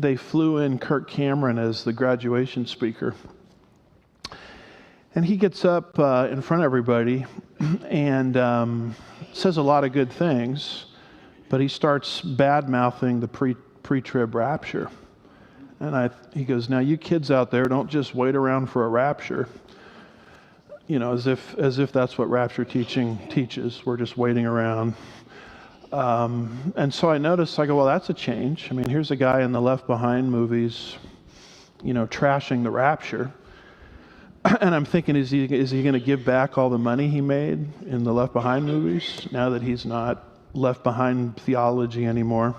they flew in Kirk Cameron as the graduation speaker. And he gets up in front of everybody and says a lot of good things, but he starts bad-mouthing the pre-trib rapture. And he goes, now you kids out there, don't just wait around for a rapture. You know, as if that's what rapture teaching teaches. We're just waiting around. And so I noticed, I go, well, that's a change. I mean, here's a guy in the Left Behind movies, you know, trashing the rapture. And I'm thinking, is he going to give back all the money he made in the Left Behind movies now that he's not left behind theology anymore?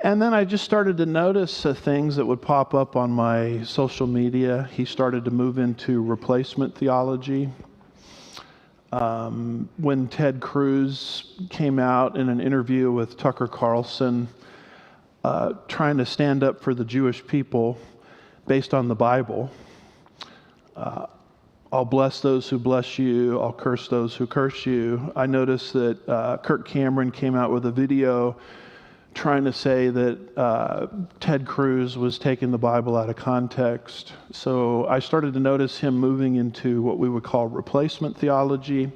And then I just started to notice things that would pop up on my social media. He started to move into replacement theology. When Ted Cruz came out in an interview with Tucker Carlson, trying to stand up for the Jewish people based on the Bible, I'll bless those who bless you, I'll curse those who curse you. I noticed that Kirk Cameron came out with a video trying to say that Ted Cruz was taking the Bible out of context. So I started to notice him moving into what we would call replacement theology.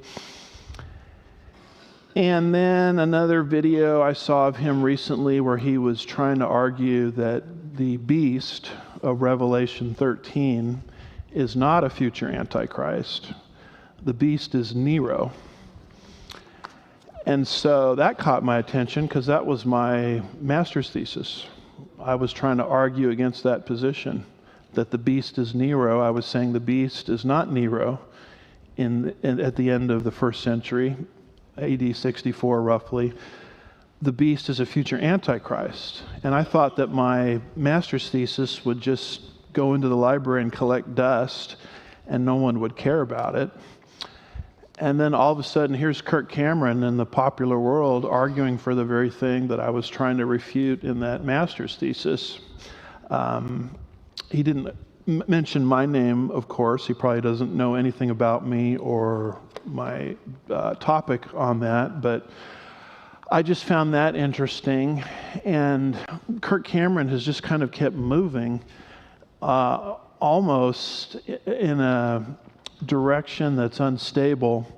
And then another video I saw of him recently where he was trying to argue that the beast of Revelation 13 is not a future Antichrist. The beast is Nero. And so that caught my attention because that was my master's thesis. I was trying to argue against that position, that the beast is Nero. I was saying the beast is not Nero at the end of the first century, AD 64 roughly. The beast is a future Antichrist. And I thought that my master's thesis would just go into the library and collect dust and no one would care about it. And then all of a sudden, here's Kirk Cameron in the popular world arguing for the very thing that I was trying to refute in that master's thesis. He didn't mention my name, of course. He probably doesn't know anything about me or my topic on that, but I just found that interesting. And Kirk Cameron has just kind of kept moving almost in a direction that's unstable,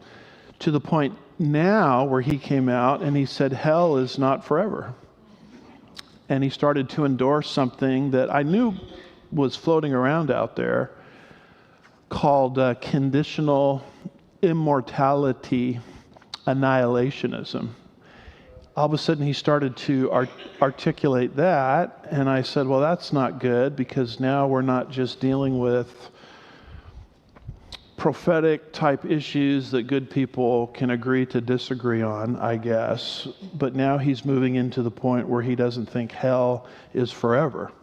to the point now where he came out and he said hell is not forever. And he started to endorse something that I knew was floating around out there called conditional immortality annihilationism. All of a sudden he started to articulate that, and I said, well, that's not good, because now we're not just dealing with prophetic type issues that good people can agree to disagree on, I guess. But now he's moving into the point where he doesn't think hell is forever.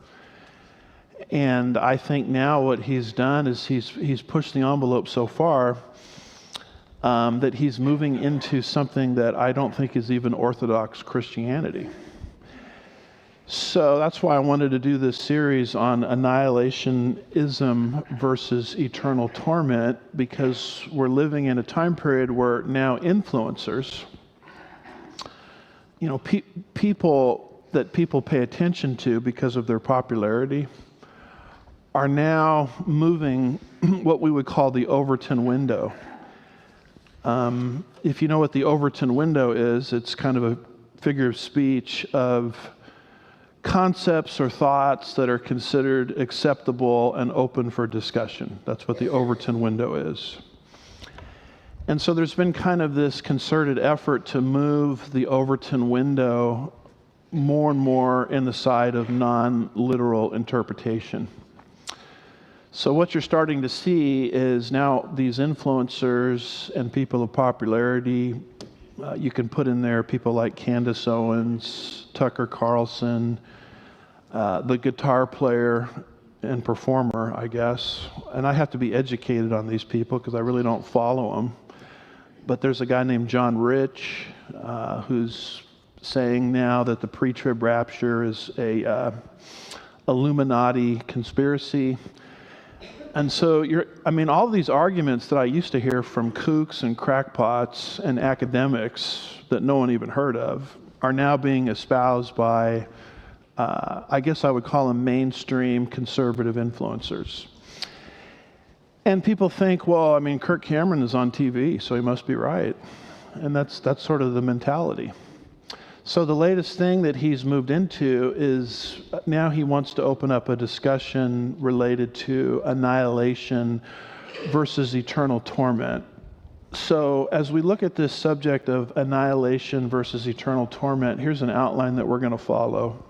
And I think now what he's done is he's pushed the envelope so far that he's moving into something that I don't think is even Orthodox Christianity. So that's why I wanted to do this series on annihilationism versus eternal torment, because we're living in a time period where now influencers, you know, people that people pay attention to because of their popularity, are now moving what we would call the Overton window. If you know what the Overton window is, it's kind of a figure of speech of concepts or thoughts that are considered acceptable and open for discussion. That's what the Overton window is. And so there's been kind of this concerted effort to move the Overton window more and more in the side of non-literal interpretation. So what you're starting to see is now these influencers and people of popularity, you can put in there people like Candace Owens, Tucker Carlson, the guitar player and performer, I guess. And I have to be educated on these people because I really don't follow them. But there's a guy named John Rich who's saying now that the pre-trib rapture is a Illuminati conspiracy. And so all of these arguments that I used to hear from kooks and crackpots and academics that no one even heard of are now being espoused by I guess I would call them mainstream conservative influencers. And people think, well, I mean, Kirk Cameron is on TV, so he must be right. And that's sort of the mentality. So the latest thing that he's moved into is now he wants to open up a discussion related to annihilation versus eternal torment. So as we look at this subject of annihilation versus eternal torment, here's an outline that we're going to follow.